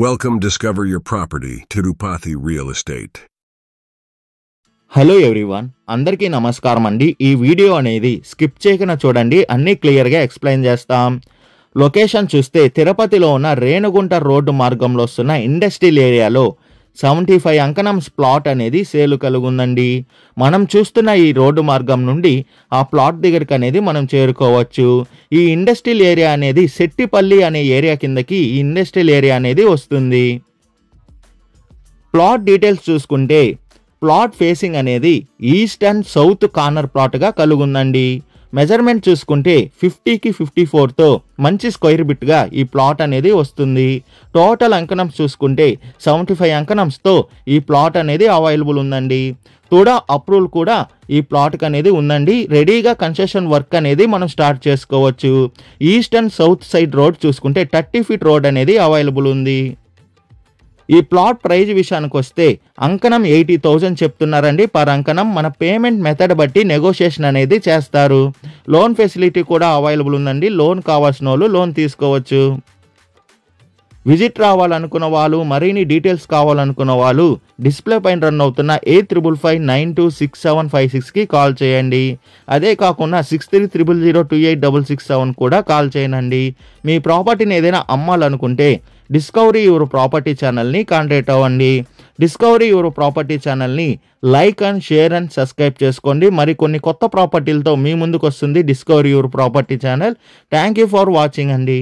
Welcome, discover your property, Tirupati Real Estate. Hello everyone, అందరికీ నమస్కారం అండి. ఈ వీడియో అనేది స్కిప్ చేయకుండా చూడండి, అన్నీ క్లియర్గా ఎక్స్ప్లెయిన్ చేస్తాం. లొకేషన్ చూస్తే తిరుపతిలో ఉన్న రేణుగుంట రోడ్డు మార్గంలో వస్తున్న ఇండస్ట్రియల్ ఏరియాలో 75 అంకణంస్ ప్లాట్ అనేది సేలు కలుగుందండి. మనం చూస్తున్న ఈ రోడ్డు మార్గం నుండి ఆ ప్లాట్ దగ్గరికి అనేది మనం చేరుకోవచ్చు. ఈ ఇండస్ట్రియల్ ఏరియా అనేది సెట్టిపల్లి అనే ఏరియా కిందకి ఈ ఇండస్ట్రియల్ ఏరియా అనేది వస్తుంది. ప్లాట్ డీటెయిల్స్ చూసుకుంటే ప్లాట్ ఫేసింగ్ అనేది ఈస్ట్ అండ్ సౌత్ కార్నర్ ప్లాట్గా కలుగుందండి. మెజర్మెంట్ చూసుకుంటే 50కి 54తో మంచి స్క్వేర్ బిట్గా ఈ ప్లాట్ అనేది వస్తుంది. టోటల్ అంకణంస్ చూసుకుంటే 75 అంకణంస్తో ఈ ప్లాట్ అనేది అవైలబుల్ ఉందండి. తుడా అప్రూవల్ కూడా ఈ ప్లాట్కి అనేది ఉందండి. రెడీగా కన్స్ట్రక్షన్ వర్క్ అనేది మనం స్టార్ట్ చేసుకోవచ్చు. East and south side road చూసుకుంటే 30 ఫీట్ రోడ్ అనేది అవైలబుల్ ఉంది. ఈ ప్లాట్ ప్రైజ్ విషయానికి వస్తే అంకణం 80,000 చెప్తున్నారండి పర్ అంకణం. మన పేమెంట్ మెథడ్ బట్టి నెగోషియేషన్ అనేది చేస్తారు. లోన్ ఫెసిలిటీ కూడా అవైలబుల్ ఉందండి. లోన్ కావాల్సిన వాళ్ళు లోన్ తీసుకోవచ్చు. విజిట్ రావాలనుకున్న వాళ్ళు, మరిన్ని డీటెయిల్స్ కావాలనుకున్న వాళ్ళు డిస్ప్లే పైన రన్ అవుతున్న 8355926756కి కాల్ చేయండి. అదే కాకుండా 6300028667 కూడా కాల్ చేయండి. మీ ప్రాపర్టీని ఏదైనా అమ్మాలనుకుంటే డిస్కవరీ యువర్ ప్రాపర్టీ ఛానల్ని కాంటాక్ట్ అవ్వండి. డిస్కవరీ యువర్ ప్రాపర్టీ ఛానల్ని like and share and subscribe చేసుకోండి. మరి కొన్ని కొత్త ప్రాపర్టీలతో మీ ముందుకు వస్తుంది discovery your property channel. Thank you for watching అండి.